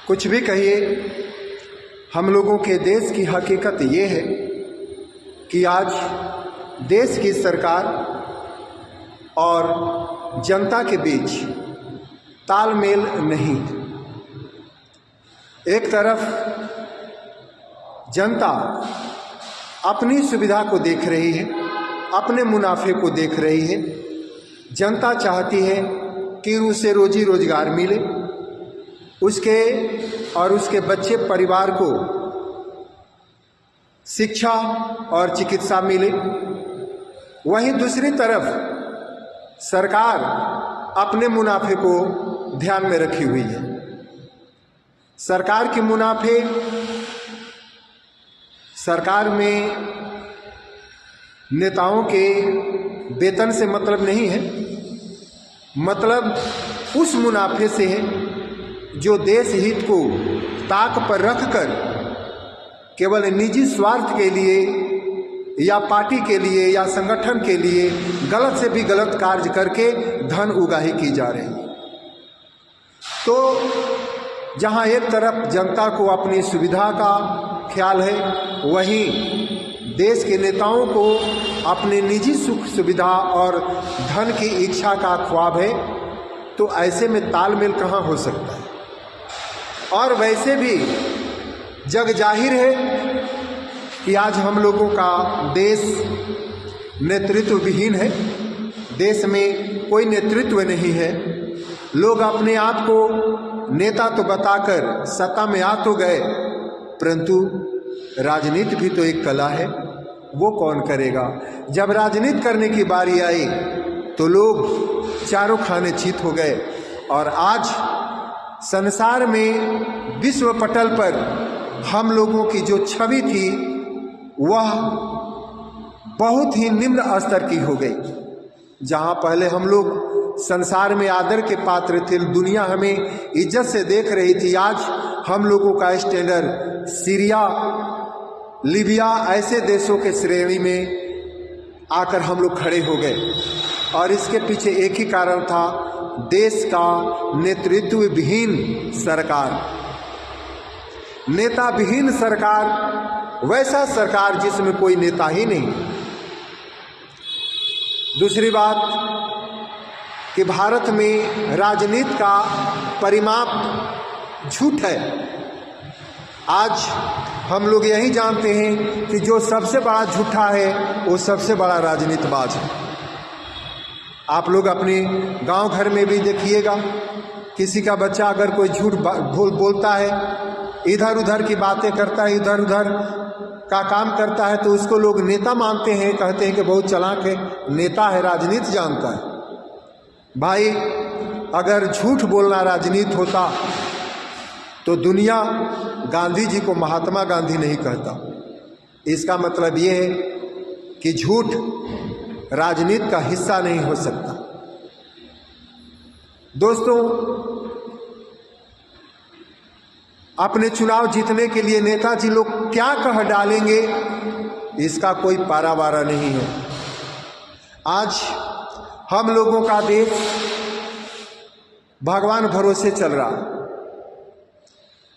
कुछ भी कहिए, हम लोगों के देश की हकीकत ये है कि आज देश की सरकार और जनता के बीच तालमेल नहीं। एक तरफ जनता अपनी सुविधा को देख रही है, अपने मुनाफे को देख रही है। जनता चाहती है कि उसे रोजी रोजगार मिले, उसके और उसके बच्चे परिवार को शिक्षा और चिकित्सा मिले। वहीं दूसरी तरफ सरकार अपने मुनाफे को ध्यान में रखी हुई है। सरकार के मुनाफे, सरकार में नेताओं के वेतन से मतलब नहीं है, मतलब उस मुनाफे से है जो देश हित को ताक पर रखकर केवल निजी स्वार्थ के लिए या पार्टी के लिए या संगठन के लिए गलत से भी गलत कार्य करके धन उगाही की जा रही है। तो जहां एक तरफ जनता को अपनी सुविधा का ख्याल है, वहीं देश के नेताओं को अपने निजी सुख सुविधा और धन की इच्छा का ख्वाब है। तो ऐसे में तालमेल कहाँ हो सकता है। और वैसे भी जग जाहिर है कि आज हम लोगों का देश नेतृत्व विहीन है। देश में कोई नेतृत्व नहीं है। लोग अपने आप को नेता तो बताकर सत्ता में आ तो गए, परंतु राजनीति भी तो एक कला है, वो कौन करेगा। जब राजनीति करने की बारी आई तो लोग चारों खाने चित हो गए। और आज संसार में विश्व पटल पर हम लोगों की जो छवि थी वह बहुत ही निम्न स्तर की हो गई। जहां पहले हम लोग संसार में आदर के पात्र थे, दुनिया हमें इज्जत से देख रही थी, आज हम लोगों का स्टैंडर्ड सीरिया, लीबिया ऐसे देशों के श्रेणी में आकर हम लोग खड़े हो गए। और इसके पीछे एक ही कारण था, देश का नेतृत्व विहीन सरकार, नेता विहीन सरकार, वैसा सरकार जिसमें कोई नेता ही नहीं। दूसरी बात कि भारत में राजनीति का परिमाप झूठ है। आज हम लोग यही जानते हैं कि जो सबसे बड़ा झूठा है वो सबसे बड़ा राजनीतिबाज है। आप लोग अपने गांव घर में भी देखिएगा, किसी का बच्चा अगर कोई झूठ बोलता है, इधर उधर की बातें करता है, इधर उधर का काम करता है, तो उसको लोग नेता मानते हैं, कहते हैं कि बहुत चालाक है, नेता है, राजनीति जानता है। भाई, अगर झूठ बोलना राजनीति होता तो दुनिया गांधी जी को महात्मा गांधी नहीं कहता। इसका मतलब ये है कि झूठ राजनीति का हिस्सा नहीं हो सकता। दोस्तों, अपने चुनाव जीतने के लिए नेताजी लोग क्या कह डालेंगे, इसका कोई पारावारा नहीं है। आज हम लोगों का देश भगवान भरोसे चल रहा।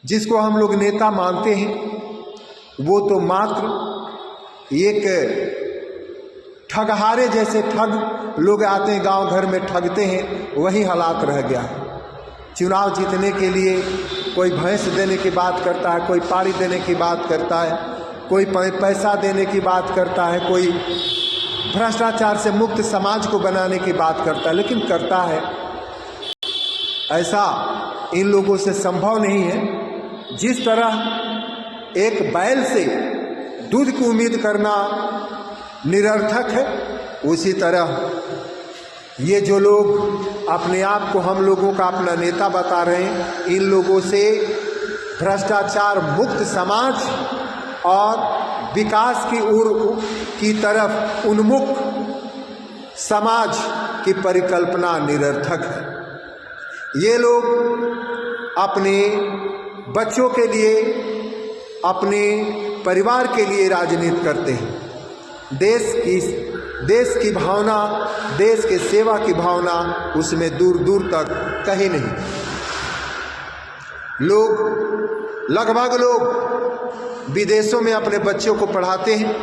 जिसको हम लोग नेता मानते हैं वो तो मात्र एक ठगहारे जैसे ठग लोग आते हैं, गांव घर में ठगते हैं, वही हालात रह गया है। चुनाव जीतने के लिए कोई भैंस देने की बात करता है, कोई पारी देने की बात करता है, कोई पैसा देने की बात करता है, कोई भ्रष्टाचार से मुक्त समाज को बनाने की बात करता है, लेकिन करता है ऐसा इन लोगों से संभव नहीं है। जिस तरह एक बैल से दूध की उम्मीद करना निरर्थक है, उसी तरह ये जो लोग अपने आप को हम लोगों का अपना नेता बता रहे हैं, इन लोगों से भ्रष्टाचार मुक्त समाज और विकास की तरफ उन्मुख समाज की परिकल्पना निरर्थक है। ये लोग अपने बच्चों के लिए, अपने परिवार के लिए राजनीति करते हैं। देश की भावना, देश के सेवा की भावना उसमें दूर दूर तक कहीं नहीं। लगभग लोग विदेशों में अपने बच्चों को पढ़ाते हैं,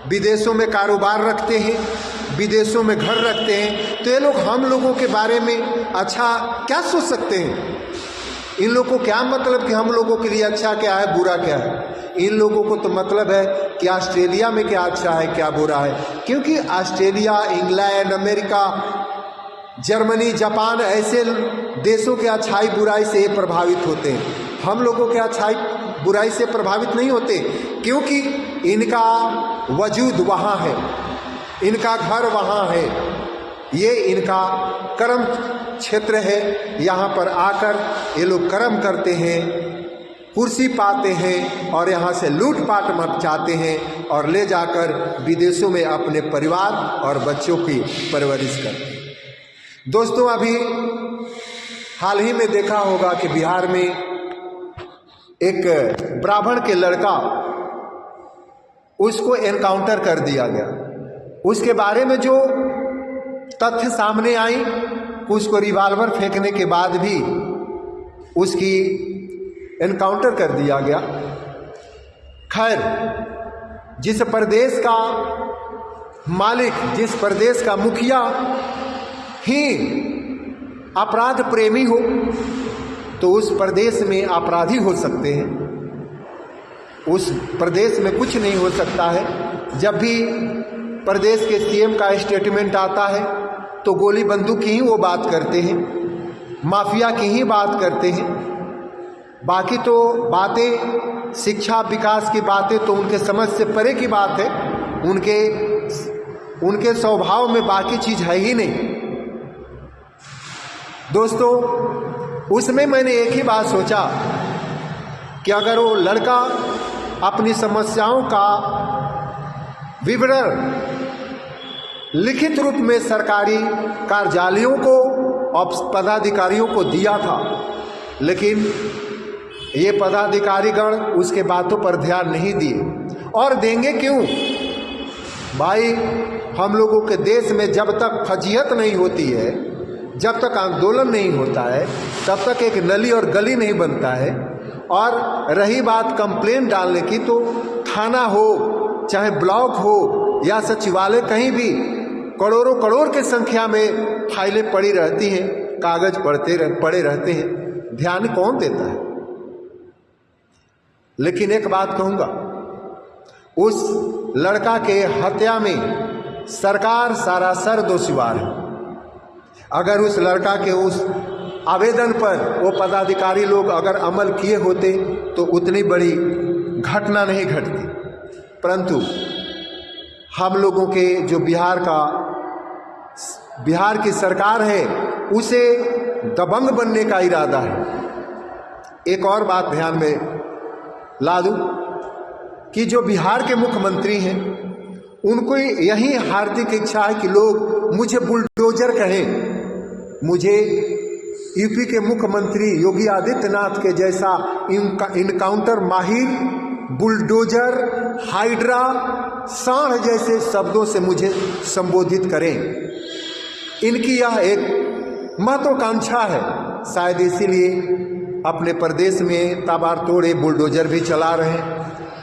विदेशों में कारोबार रखते हैं, विदेशों में घर रखते हैं। तो ये लोग हम लोगों के बारे में अच्छा क्या सोच सकते हैं? इन लोगों को क्या मतलब कि हम लोगों के लिए अच्छा क्या है, बुरा क्या है? इन लोगों को तो मतलब है कि ऑस्ट्रेलिया में क्या अच्छा है, क्या बुरा है, क्योंकि Australia, England, America, Germany, Japan ऐसे देशों के अच्छाई बुराई से ये प्रभावित होते हैं। हम लोगों के अच्छाई बुराई से प्रभावित नहीं होते, क्योंकि इनका वजूद वहाँ है, इनका घर वहाँ है, ये इनका कर्म क्षेत्र है। यहाँ पर आकर ये लोग कर्म करते हैं, कुर्सी पाते हैं और यहाँ से लूटपाट मचाते हैं और ले जाकर विदेशों में अपने परिवार और बच्चों की परवरिश करते हैं। दोस्तों, अभी हाल ही में देखा होगा कि बिहार में एक ब्राह्मण के लड़का, उसको एनकाउंटर कर दिया गया। उसके बारे में जो तथ्य सामने आई, उसको रिवाल्वर फेंकने के बाद भी उसकी एनकाउंटर कर दिया गया। खैर, जिस प्रदेश का मालिक, जिस प्रदेश का मुखिया ही अपराध प्रेमी हो, तो उस प्रदेश में अपराधी हो सकते हैं। उस प्रदेश में कुछ नहीं हो सकता है। जब भी प्रदेश के सीएम का स्टेटमेंट आता है तो गोली बंदूक की ही वो बात करते हैं, माफिया की ही बात करते हैं। बाकी तो बातें, शिक्षा विकास की बातें तो उनके समझ से परे की बात है। उनके स्वभाव में बाकी चीज है ही नहीं। दोस्तों, उसमें मैंने एक ही बात सोचा कि अगर वो लड़का अपनी समस्याओं का विवरण लिखित रूप में सरकारी कार्यालयों को और पदाधिकारियों को दिया था, लेकिन ये पदाधिकारीगण उसके बातों पर ध्यान नहीं दिए। और देंगे क्यों भाई? हम लोगों के देश में जब तक फजीहत नहीं होती है, जब तक आंदोलन नहीं होता है, तब तक एक नली और गली नहीं बनता है। और रही बात कंप्लेंट डालने की, तो थाना हो चाहे ब्लॉक हो या सचिवालय, कहीं भी करोड़ों करोड़ की संख्या में फाइलें पड़ी रहती हैं, कागज पड़े रहते हैं। ध्यान कौन देता है? लेकिन एक बात कहूँगा, उस लड़का के हत्या में सरकार सरासर दोषीवार है। अगर उस लड़का के उस आवेदन पर वो पदाधिकारी लोग अगर अमल किए होते तो उतनी बड़ी घटना नहीं घटती। परंतु हम लोगों के जो बिहार की सरकार है, उसे दबंग बनने का इरादा है। एक और बात ध्यान में ला दूं कि जो बिहार के मुख्यमंत्री हैं, उनको यही हार्दिक इच्छा है कि लोग मुझे बुलडोजर कहें। मुझे यूपी के मुख्यमंत्री योगी आदित्यनाथ के जैसा इनकाउंटर माहिर, बुलडोजर, हाइड्रा, सांड जैसे शब्दों से मुझे संबोधित करें। इनकी यह एक महत्वाकांक्षा है। शायद इसीलिए अपने प्रदेश में ताबड़तोड़ बुलडोजर भी चला रहे हैं,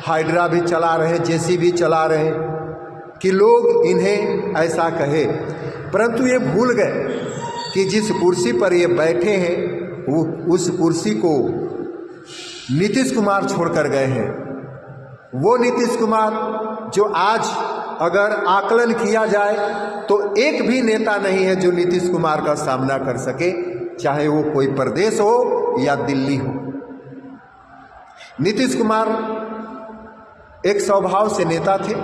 हाइड्रा भी चला रहे हैं, जेसीबी चला रहे हैं कि लोग इन्हें ऐसा कहे। परंतु ये भूल गए कि जिस कुर्सी पर ये बैठे हैं, वो उस कुर्सी को नीतीश कुमार छोड़कर गए हैं। वो नीतीश कुमार जो आज अगर आकलन किया जाए तो एक भी नेता नहीं है जो नीतीश कुमार का सामना कर सके, चाहे वो कोई प्रदेश हो या दिल्ली हो। नीतीश कुमार एक स्वभाव से नेता थे।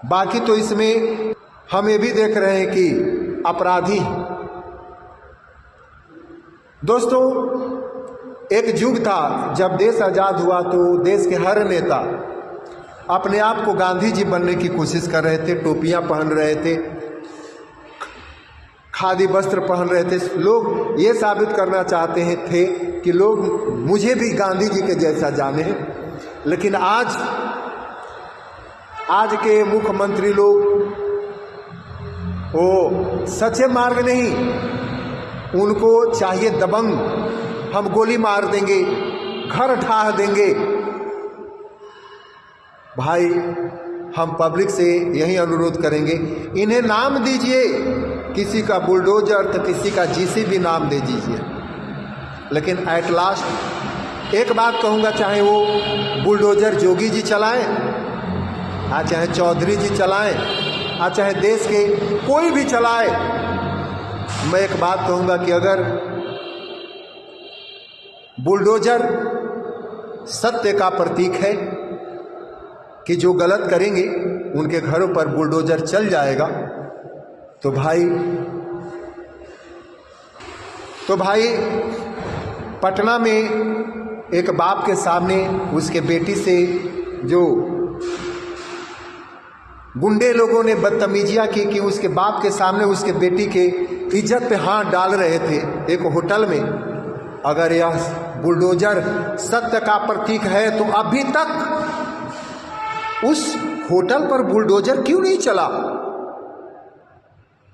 बाकी तो इसमें हम ये भी देख रहे हैं कि अपराधी। दोस्तों, एक युग था जब देश आज़ाद हुआ तो देश के हर नेता अपने आप को गांधी जी बनने की कोशिश कर रहे थे। टोपियां पहन रहे थे, खादी वस्त्र पहन रहे थे। लोग ये साबित करना चाहते थे कि लोग मुझे भी गांधी जी के जैसा जाने। लेकिन आज के मुख्यमंत्री लोग वो सच्चे मार्ग नहीं, उनको चाहिए दबंग। हम गोली मार देंगे, घर ढा देंगे। भाई हम पब्लिक से यही अनुरोध करेंगे, इन्हें नाम दीजिए, किसी का बुलडोजर तो किसी का जेसीबी नाम दे दीजिए, लेकिन एट लास्ट एक बात कहूँगा, चाहे वो बुलडोजर जोगी जी चलाएं, चाहे चौधरी जी चलाएं, चाहे देश के कोई भी चलाए, मैं एक बात कहूँगा कि अगर बुलडोजर सत्य का प्रतीक है कि जो गलत करेंगे उनके घरों पर बुलडोजर चल जाएगा, तो भाई पटना में एक बाप के सामने उसके बेटी से जो गुंडे लोगों ने बदतमीजियां की कि उसके बाप के सामने उसके बेटी के इज्जत पे हाथ डाल रहे थे एक होटल में, अगर यह बुलडोजर सत्य का प्रतीक है तो अभी तक उस होटल पर बुलडोजर क्यों नहीं चला?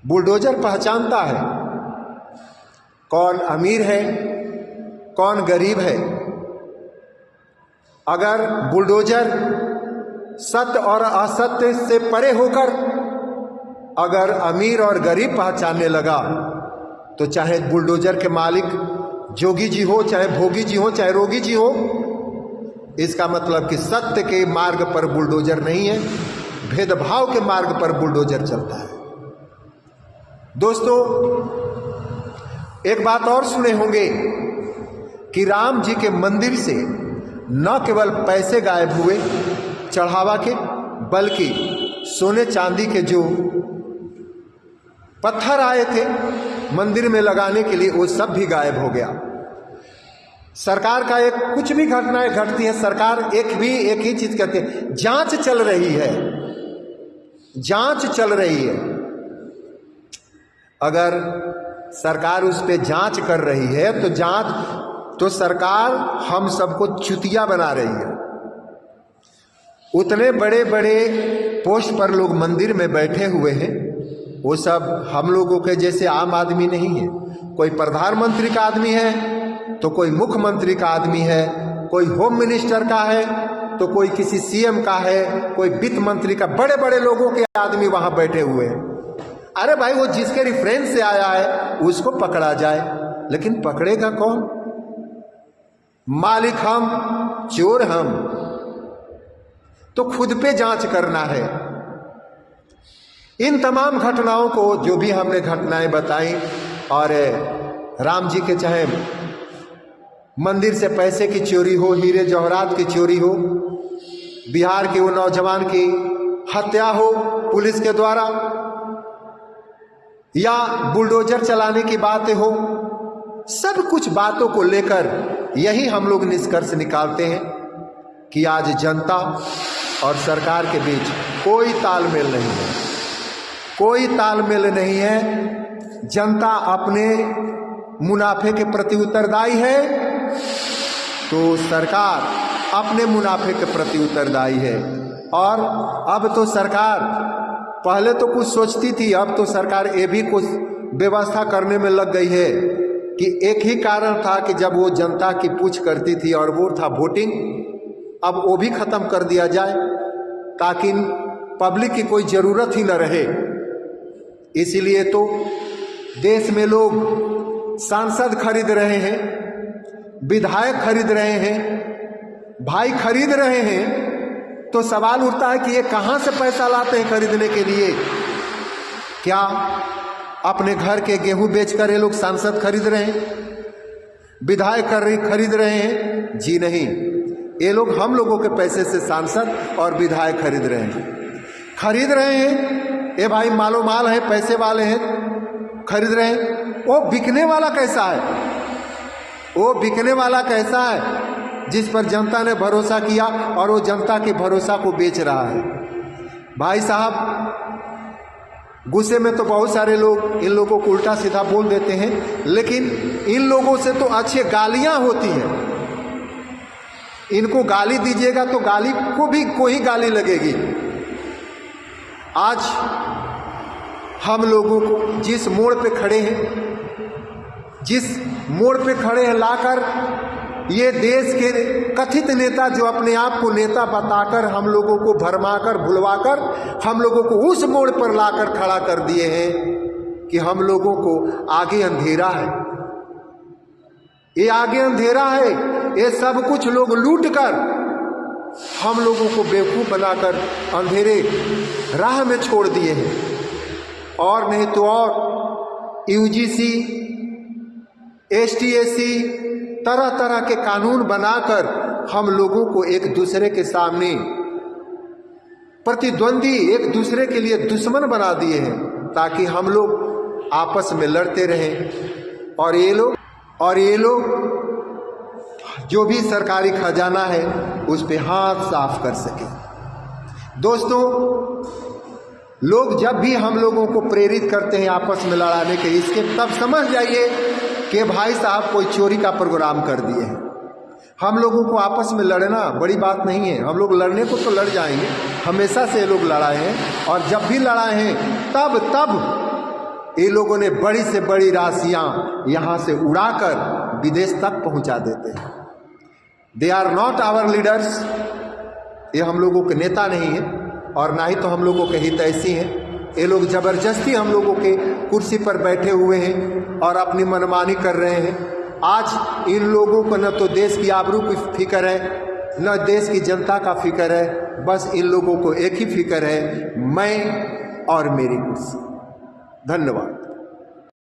बुलडोजर पहचानता है कौन अमीर है, कौन गरीब है। अगर बुलडोजर सत्य और असत्य से परे होकर अगर अमीर और गरीब पहचानने लगा, तो चाहे बुलडोजर के मालिक जोगी जी हो, चाहे भोगी जी हो, चाहे रोगी जी हो, इसका मतलब कि सत्य के मार्ग पर बुलडोजर नहीं है, भेदभाव के मार्ग पर बुलडोजर चलता है। दोस्तों, एक बात और सुने होंगे कि राम जी के मंदिर से न केवल पैसे गायब हुए चढ़ावा के, बल्कि सोने चांदी के जो पत्थर आए थे मंदिर में लगाने के लिए, वो सब भी गायब हो गया। सरकार का एक कुछ भी घटनाएं घटती है, सरकार एक ही चीज कहती है, जांच चल रही है, जांच चल रही है। अगर सरकार उस पे जांच कर रही है तो सरकार हम सबको चुतिया बना रही है। उतने बड़े बड़े पोस्ट पर लोग मंदिर में बैठे हुए हैं, वो सब हम लोगों के जैसे आम आदमी नहीं है। कोई प्रधानमंत्री का आदमी है तो कोई मुख्यमंत्री का आदमी है, कोई होम मिनिस्टर का है तो कोई किसी सीएम का है, कोई वित्त मंत्री का, बड़े बड़े लोगों के आदमी वहां बैठे हुए हैं। अरे भाई, वो जिसके रेफरेंस से आया है उसको पकड़ा जाए, लेकिन पकड़ेगा कौन? मालिक हम, चोर हम। तो खुद पे जांच करना है। इन तमाम घटनाओं को, जो भी हमने घटनाएं बताई, और राम जी के चाहे मंदिर से पैसे की चोरी हो, हीरे जवाहरात की चोरी हो, बिहार के वो नौजवान की हत्या हो पुलिस के द्वारा, या बुलडोजर चलाने की बातें हो, सब कुछ बातों को लेकर यही हम लोग निष्कर्ष निकालते हैं कि आज जनता और सरकार के बीच कोई तालमेल नहीं है, कोई तालमेल नहीं है। जनता अपने मुनाफे के प्रति उत्तरदायी है, तो सरकार अपने मुनाफे के प्रति उत्तरदायी है। और अब तो सरकार, पहले तो कुछ सोचती थी, अब तो सरकार ये भी कुछ व्यवस्था करने में लग गई है कि एक ही कारण था कि जब वो जनता की पूछ करती थी, और वो था वोटिंग, अब वो भी खत्म कर दिया जाए ताकि पब्लिक की कोई ज़रूरत ही न रहे। इसीलिए तो देश में लोग सांसद खरीद रहे हैं, विधायक खरीद रहे हैं, भाई खरीद रहे हैं। तो सवाल उठता है कि ये कहाँ से पैसा लाते हैं खरीदने के लिए? क्या अपने घर के गेहूं बेचकर ये लोग सांसद खरीद रहे हैं, विधायक खरीद रहे हैं? जी नहीं, ये लोग हम लोगों के पैसे से सांसद और विधायक खरीद रहे हैं। ये भाई मालो माल है, पैसे वाले हैं, खरीद रहे हैं। वो बिकने वाला कैसा है? वो बिकने वाला कैसा है जिस पर जनता ने भरोसा किया और वो जनता के भरोसा को बेच रहा है? भाई साहब, गुस्से में तो बहुत सारे लोग इन लोगों को उल्टा सीधा बोल देते हैं, लेकिन इन लोगों से तो अच्छी गालियां होती हैं। इनको गाली दीजिएगा तो गाली को भी कोई गाली लगेगी। आज हम लोगों को जिस मोड़ पे खड़े हैं, जिस मोड़ पे खड़े हैं लाकर ये देश के कथित नेता जो अपने आप को नेता बताकर हम लोगों को भरमाकर भुलवाकर हम लोगों को उस मोड़ पर लाकर खड़ा कर दिए हैं कि हम लोगों को आगे अंधेरा है, ये आगे अंधेरा है, ये सब कुछ लोग लूट कर हम लोगों को बेवकूफ़ बनाकर अंधेरे राह में छोड़ दिए हैं। और नहीं तो और यूजीसी एसटीएसी तरह तरह के कानून बनाकर हम लोगों को एक दूसरे के सामने प्रतिद्वंदी, एक दूसरे के लिए दुश्मन बना दिए हैं ताकि हम लोग आपस में लड़ते रहें और ये लोग जो भी सरकारी खजाना है उस पे हाथ साफ कर सके। दोस्तों, लोग जब भी हम लोगों को प्रेरित करते हैं आपस में लड़ाने के, इसके तब समझ जाइए कि भाई साहब कोई चोरी का प्रोग्राम कर दिए हैं। हम लोगों को आपस में लड़ना बड़ी बात नहीं है, हम लोग लड़ने को तो लड़ जाएंगे, हमेशा से ये लोग लड़ाए हैं और जब भी लड़ाए हैं तब ये लोगों ने बड़ी से बड़ी राशियां यहाँ से उड़ाकर विदेश तक पहुँचा देते हैं। They are not our leaders, ये हम लोगों के नेता नहीं है और ना ही तो हम लोगों के हितैषी हैं। ये लोग ज़बरदस्ती हम लोगों के कुर्सी पर बैठे हुए हैं और अपनी मनमानी कर रहे हैं। आज इन लोगों को न तो देश की आबरू की फिक्र है, न देश की जनता का फिक्र है, बस इन लोगों को एक ही फिक्र है, मैं और मेरी कुर्सी। धन्यवाद।